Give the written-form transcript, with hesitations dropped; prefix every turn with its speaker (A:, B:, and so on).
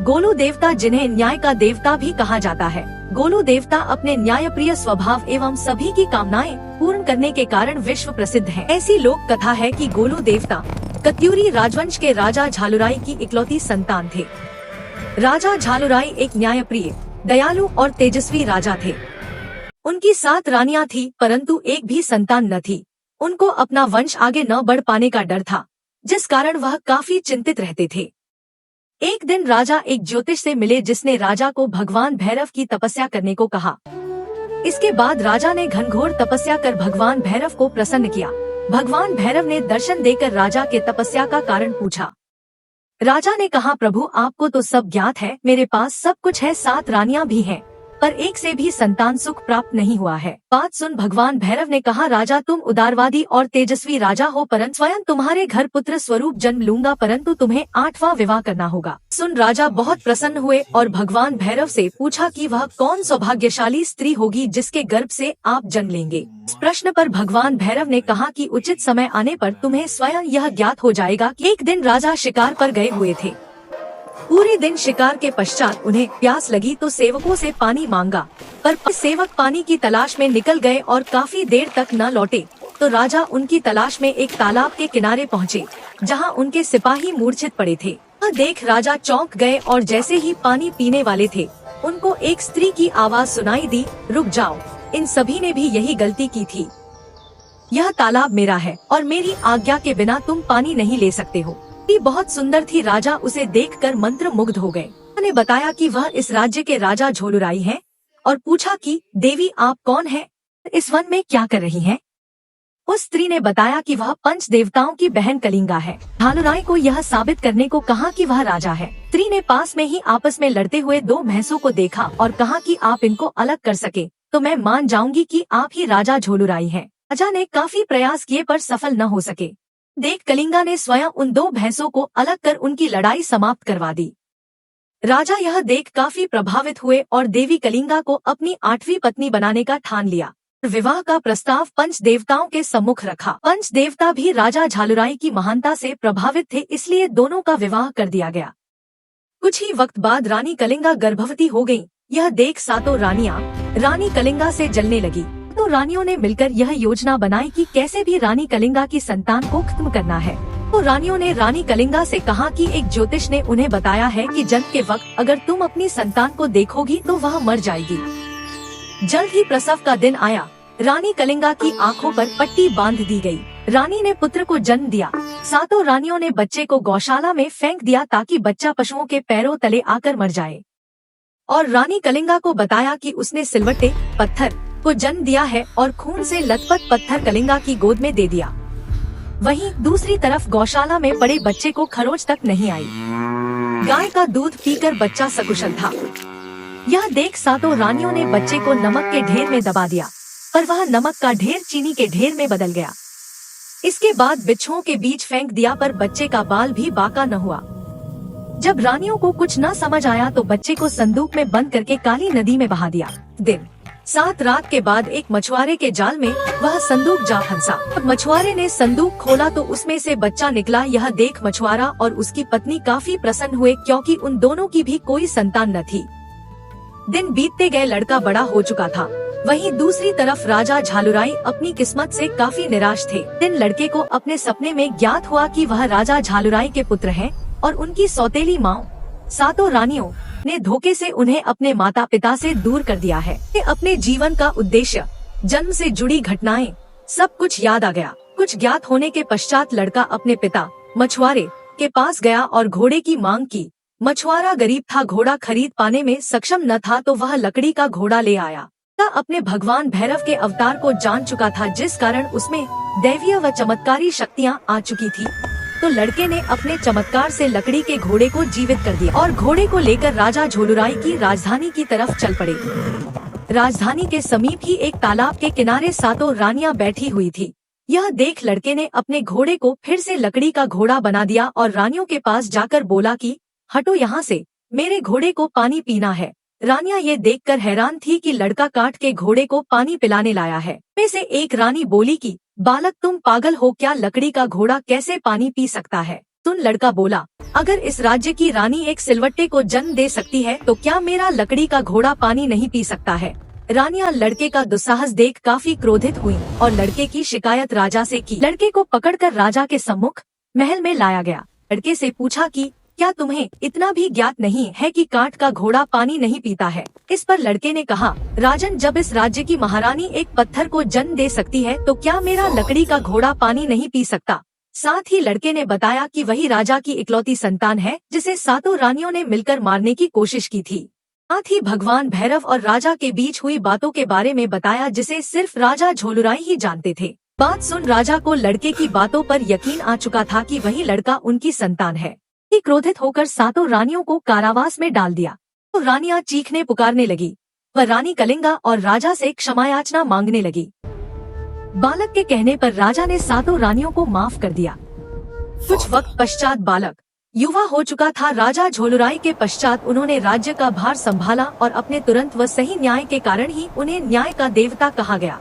A: गोलू देवता, जिन्हें न्याय का देवता भी कहा जाता है। गोलू देवता अपने न्यायप्रिय स्वभाव एवं सभी की कामनाएं पूर्ण करने के कारण विश्व प्रसिद्ध है। ऐसी लोक कथा है कि गोलू देवता कत्यूरी राजवंश के राजा झालुराई की इकलौती संतान थे। राजा झालुराई एक न्यायप्रिय, दयालु और तेजस्वी राजा थे। उनकी 7 रानियां थी, परंतु एक भी संतान न थी। उनको अपना वंश आगे न बढ़ पाने का डर था, जिस कारण वह काफी चिंतित रहते थे। एक दिन राजा एक ज्योतिष से मिले, जिसने राजा को भगवान भैरव की तपस्या करने को कहा। इसके बाद राजा ने घनघोर तपस्या कर भगवान भैरव को प्रसन्न किया। भगवान भैरव ने दर्शन देकर राजा के तपस्या का कारण पूछा। राजा ने कहा, प्रभु आपको तो सब ज्ञात है, मेरे पास सब कुछ है, 7 रानियां भी हैं, पर एक से भी संतान सुख प्राप्त नहीं हुआ है। बात सुन भगवान भैरव ने कहा, राजा तुम उदारवादी और तेजस्वी राजा हो, परंतु स्वयं तुम्हारे घर पुत्र स्वरूप जन्म लूंगा, परंतु तुम्हें 8वां विवाह करना होगा। सुन राजा बहुत प्रसन्न हुए और भगवान भैरव से पूछा कि वह कौन सौभाग्यशाली स्त्री होगी जिसके गर्भ से आप जन्म लेंगे। इस प्रश्न पर भगवान भैरव ने कहा कि उचित समय आने पर तुम्हें स्वयं यह ज्ञात हो जाएगा। कि एक दिन राजा शिकार पर गए हुए थे। पूरे दिन शिकार के पश्चात उन्हें प्यास लगी तो सेवकों से पानी मांगा, पर सेवक पानी की तलाश में निकल गए और काफी देर तक न लौटे। तो राजा उनकी तलाश में एक तालाब के किनारे पहुँचे, जहाँ उनके सिपाही मूर्छित पड़े थे। वह देख राजा चौंक गए और जैसे ही पानी पीने वाले थे, उनको एक स्त्री की आवाज सुनाई दी, रुक जाओ, इन सभी ने भी यही गलती की थी। यह तालाब मेरा है और मेरी आज्ञा के बिना तुम पानी नहीं ले सकते हो। बहुत सुंदर थी, राजा उसे देखकर मंत्र मुग्ध हो गए। उन्होंने बताया कि वह इस राज्य के राजा झोलुराई हैं और पूछा कि देवी आप कौन हैं? इस वन में क्या कर रही हैं? उस स्त्री ने बताया कि वह पंच देवताओं की बहन कलिंगा है। झालुराई को यह साबित करने को कहा कि वह राजा है। स्त्री ने पास में ही आपस में लड़ते हुए 2 भैंसों को देखा और कहा कि आप इनको अलग कर सके तो मैं मान जाऊंगी कि आप ही राजा झोलुराई हैं। राजा ने काफी प्रयास किए पर सफल न हो सके। देख कलिंगा ने स्वयं उन 2 भैंसों को अलग कर उनकी लड़ाई समाप्त करवा दी। राजा यह देख काफी प्रभावित हुए और देवी कलिंगा को अपनी 8वीं पत्नी बनाने का ठान लिया। विवाह का प्रस्ताव पंच देवताओं के सम्मुख रखा। पंच देवता भी राजा झालुराई की महानता से प्रभावित थे, इसलिए दोनों का विवाह कर दिया गया। कुछ ही वक्त बाद रानी कलिंगा गर्भवती हो गयी। यह देख 7 रानियां रानी कलिंगा से जलने लगी। तो रानियों ने मिलकर यह योजना बनाई कि कैसे भी रानी कलिंगा की संतान को खत्म करना है। तो रानियों ने रानी कलिंगा से कहा कि एक ज्योतिष ने उन्हें बताया है कि जन्म के वक्त अगर तुम अपनी संतान को देखोगी तो वह मर जाएगी। जल्द ही प्रसव का दिन आया। रानी कलिंगा की आंखों पर पट्टी बांध दी गई। रानी ने पुत्र को जन्म दिया। 7 रानियों ने बच्चे को गौशाला में फेंक दिया ताकि बच्चा पशुओं के पैरों तले आकर मर जाए। और रानी कलिंगा को बताया कि उसने सिलवट्टे पत्थर को जन्म दिया है और खून से लथपथ पत्थर कलिंगा की गोद में दे दिया। वहीं दूसरी तरफ गौशाला में पड़े बच्चे को खरोच तक नहीं आई। गाय का दूध पीकर बच्चा सकुशल था। यह देख 7 रानियों ने बच्चे को नमक के ढेर में दबा दिया, पर वह नमक का ढेर चीनी के ढेर में बदल गया। इसके बाद बिच्छुओं के बीच फेंक दिया, पर बच्चे का बाल भी बाका न हुआ। जब रानियों को कुछ न समझ आया तो बच्चे को संदूक में बंद करके काली नदी में बहा दिया। दिन 7 रात के बाद एक मछुआरे के जाल में वह संदूक जा फंसा। मछुआरे ने संदूक खोला तो उसमें से बच्चा निकला। यह देख मछुआरा और उसकी पत्नी काफी प्रसन्न हुए, क्योंकि उन दोनों की भी कोई संतान न थी। दिन बीतते गए, लड़का बड़ा हो चुका था। वहीं दूसरी तरफ राजा झालुराई अपनी किस्मत से काफी निराश थे। दिन लड़के को अपने सपने में ज्ञात हुआ कि वह राजा झालुराई के पुत्र हैं और उनकी सौतेली माँ 7 रानियों ने धोखे से उन्हें अपने माता पिता से दूर कर दिया है। अपने जीवन का उद्देश्य, जन्म से जुड़ी घटनाएं, सब कुछ याद आ गया। कुछ ज्ञात होने के पश्चात लड़का अपने पिता मछुआरे के पास गया और घोड़े की मांग की। मछुआरा गरीब था, घोड़ा खरीद पाने में सक्षम न था, तो वह लकड़ी का घोड़ा ले आया। अपने भगवान भैरव के अवतार को जान चुका था, जिस कारण उसमें दैवीय व चमत्कारी शक्तियाँ आ चुकी थी। तो लड़के ने अपने चमत्कार से लकड़ी के घोड़े को जीवित कर दिया और घोड़े को लेकर राजा झोलुराई की राजधानी की तरफ चल पड़े। राजधानी के समीप ही एक तालाब के किनारे 7 रानियां बैठी हुई थी। यह देख लड़के ने अपने घोड़े को फिर से लकड़ी का घोड़ा बना दिया और रानियों के पास जाकर बोला कि हटो यहाँ से, मेरे घोड़े को पानी पीना है। रानियां ये देखकर हैरान थी कि लड़का काट के घोड़े को पानी पिलाने लाया है। में से एक रानी बोली कि बालक तुम पागल हो क्या, लकड़ी का घोड़ा कैसे पानी पी सकता है? सुन लड़का बोला, अगर इस राज्य की रानी एक सिलवट्टे को जन्म दे सकती है तो क्या मेरा लकड़ी का घोड़ा पानी नहीं पी सकता है। रानियां लड़के का दुस्साहस देख काफी क्रोधित हुई और लड़के की शिकायत राजा से की। लड़के को पकड़कर राजा के सम्मुख महल में लाया गया। लड़के से पूछा कि क्या तुम्हें इतना भी ज्ञात नहीं है कि काठ का घोड़ा पानी नहीं पीता है। इस पर लड़के ने कहा, राजन, जब इस राज्य की महारानी एक पत्थर को जन्म दे सकती है तो क्या मेरा लकड़ी का घोड़ा पानी नहीं पी सकता। साथ ही लड़के ने बताया कि वही राजा की इकलौती संतान है जिसे सातों रानियों ने मिलकर मारने की कोशिश की थी। साथ ही भगवान भैरव और राजा के बीच हुई बातों के बारे में बताया जिसे सिर्फ राजा झोलुराई ही जानते थे। बात सुन राजा को लड़के की बातों पर यकीन आ चुका था कि वही लड़का उनकी संतान है। क्रोधित होकर सातों रानियों को कारावास में डाल दिया तो रानियां चीखने पुकारने लगी। वह रानी कलिंगा और राजा से क्षमायाचना मांगने लगी। बालक के कहने पर राजा ने सातों रानियों को माफ कर दिया। कुछ वक्त पश्चात बालक युवा हो चुका था। राजा झोलुराई के पश्चात उन्होंने राज्य का भार संभाला और अपने तुरंत व सही न्याय के कारण ही उन्हें न्याय का देवता कहा गया।